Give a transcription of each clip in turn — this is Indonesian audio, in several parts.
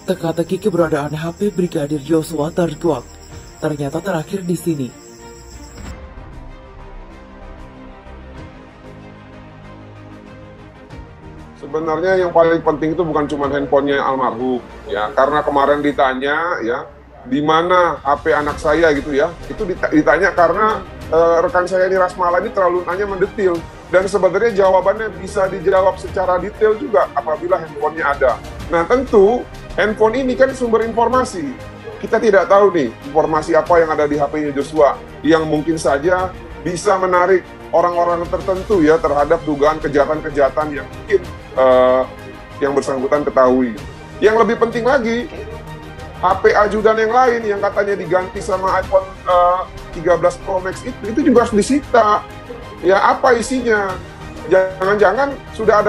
Teka-teki keberadaan HP Brigadir Yosua terkuak. Ternyata terakhir di sini. Sebenarnya yang paling penting itu bukan cuma handphonenya almarhum, ya. Karena kemarin ditanya, ya, di mana HP anak saya gitu ya. Itu ditanya karena rekan saya ini Rasmala ini terlalu nanya mendetil. Dan sebenarnya jawabannya bisa dijawab secara detail juga apabila handphonenya ada. Nah tentu handphone ini kan sumber informasi. Kita tidak tahu nih informasi apa yang ada di HP-nya Joshua yang mungkin saja bisa menarik orang-orang tertentu ya terhadap dugaan kejahatan-kejahatan yang mungkin yang bersangkutan ketahui. Yang lebih penting lagi, HP ajudan yang lain yang katanya diganti sama iPhone 13 Pro Max itu juga harus disita. Ya apa isinya? Jangan-jangan sudah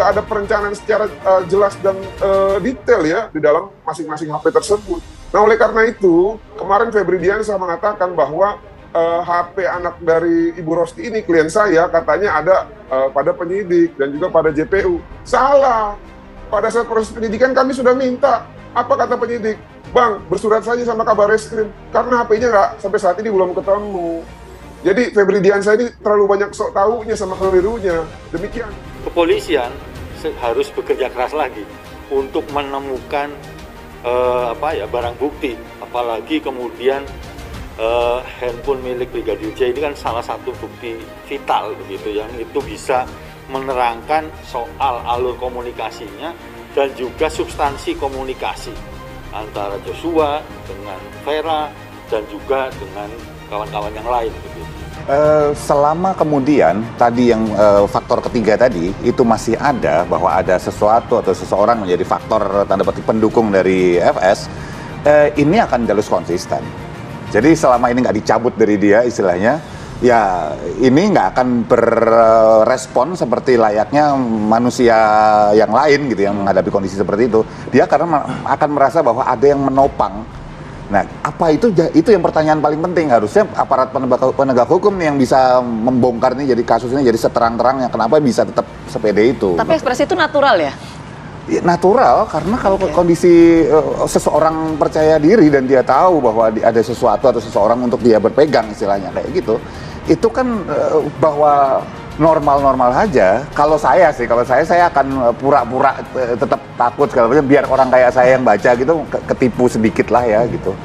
ada perencanaan secara jelas dan detail ya di dalam masing-masing HP tersebut. Nah oleh karena itu kemarin Febri Diansyah mengatakan bahwa HP anak dari Ibu Rosti ini klien saya katanya ada pada penyidik dan juga pada JPU. Salah. Pada saat proses penyidikan kami sudah minta. Apa kata penyidik? Bang, bersurat saja sama Kabarreskrim karena HP-nya nggak sampai saat ini belum ketemu. Jadi Febri Diansyah ini terlalu banyak sok tahunya sama kelirunya. Demikian. Kepolisian harus bekerja keras lagi untuk menemukan barang bukti. Apalagi kemudian handphone milik Brigadir J ini kan salah satu bukti vital begitu yang itu bisa menerangkan soal alur komunikasinya dan juga substansi komunikasi antara Joshua dengan Vera dan juga dengan kawan-kawan yang lain begitu. Selama kemudian tadi yang faktor ketiga tadi itu masih ada bahwa ada sesuatu atau seseorang menjadi faktor tanda petik pendukung dari FS, ini akan jalur konsisten. Jadi selama ini nggak dicabut dari dia istilahnya, ya ini nggak akan berrespon seperti layaknya manusia yang lain gitu yang menghadapi kondisi seperti itu. Dia karena akan merasa bahwa ada yang menopang. Nah, apa itu yang pertanyaan paling penting. Harusnya aparat penegak hukum nih yang bisa membongkar nih jadi kasus ini jadi seterang-terangnya. Kenapa bisa tetap sepede itu? Tapi ekspresi itu natural ya? Natural, karena kalau kondisi seseorang percaya diri dan dia tahu bahwa ada sesuatu atau seseorang untuk dia berpegang istilahnya kayak gitu, itu kan bahwa normal-normal aja. Kalau saya akan pura-pura tetap takut segala macam biar orang kayak saya yang baca gitu ketipu sedikit lah ya gitu.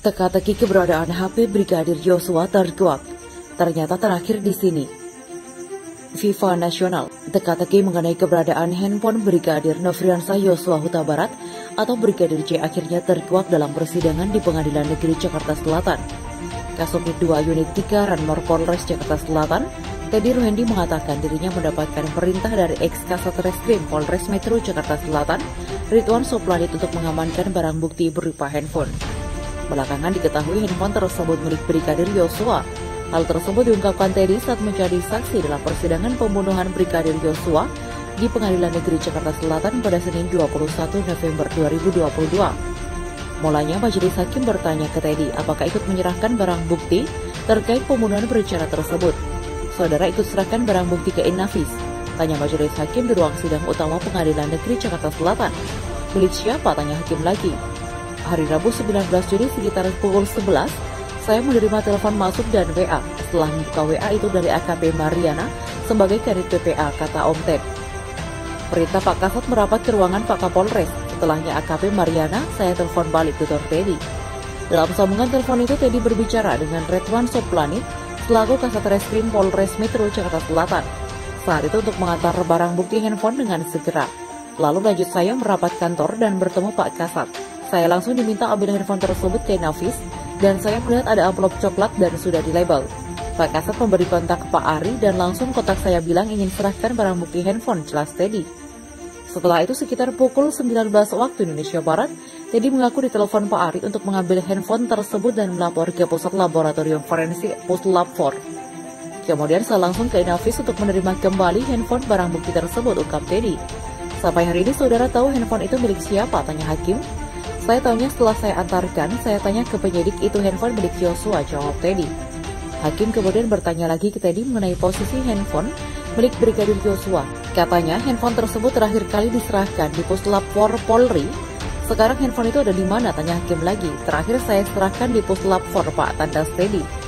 Teka-teki keberadaan HP Brigadir Yosua terkuak. Ternyata terakhir di sini. FIFA Nasional, teka-teki mengenai keberadaan handphone Brigadir Nofriansah Yosua Huta Barat atau Brigadir J akhirnya terkuak dalam persidangan di Pengadilan Negeri Jakarta Selatan. Kasubdit 2 Unit 3 Ranmor Polres Jakarta Selatan, Teddy Ruhendi mengatakan dirinya mendapatkan perintah dari ex-Kasat Reskrim Polres Metro Jakarta Selatan, Ridwan Soplanit untuk mengamankan barang bukti berupa handphone. Belakangan diketahui handphone tersebut milik Brigadir Yosua. Hal tersebut diungkapkan Teddy saat menjadi saksi dalam persidangan pembunuhan Brigadir Yosua di Pengadilan Negeri Jakarta Selatan pada Senin 21 November 2022. Mulanya majelis hakim bertanya ke Teddy apakah ikut menyerahkan barang bukti terkait pembunuhan berencana tersebut. Saudara ikut serahkan barang bukti ke Innafis, tanya majelis hakim di ruang sidang utama Pengadilan Negeri Jakarta Selatan. Milik siapa, tanya hakim lagi. Hari Rabu 19 Juni sekitar pukul 11, saya menerima telepon masuk dan WA. Setelah membuka WA itu dari AKP Mariana sebagai kadit PPA, kata Om Ted. Perintah Pak Kasat merapat ke ruangan Pak Kapolres. Setelahnya AKP Mariana, saya telepon balik ke Teddy. Dalam sambungan telepon itu Teddy berbicara dengan Ridwan Soplanit selaku Kasat Reskrim Polres Metro Jakarta Selatan. Saat itu untuk mengantar barang bukti handphone dengan segera. Lalu lanjut saya merapat kantor dan bertemu Pak Kasat. Saya langsung diminta ambil handphone tersebut ke Nafis dan saya melihat ada amplop coklat dan sudah dilabel. Pak Kasat memberi kontak ke Pak Ari dan langsung kontak saya bilang ingin serahkan barang bukti handphone, jelas Teddy. Setelah itu sekitar pukul 19 waktu Indonesia Barat, Teddy mengaku ditelepon Pak Ari untuk mengambil handphone tersebut dan melapor ke pusat laboratorium forensik Puslap 4. Kemudian saya langsung ke Inavis untuk menerima kembali handphone barang bukti tersebut, ungkap Teddy. Sampai hari ini saudara tahu handphone itu milik siapa, tanya hakim. Saya tanya setelah saya antarkan, saya tanya ke penyidik itu handphone milik Yosua, jawab Teddy. Hakim kemudian bertanya lagi ke Teddy mengenai posisi handphone milik Brigadir Yosua. Katanya handphone tersebut terakhir kali diserahkan di Puslap 4 Polri. Sekarang handphone itu ada di mana, tanya hakim lagi. Terakhir saya serahkan di Puslap 4 Pak, tanda Teddy.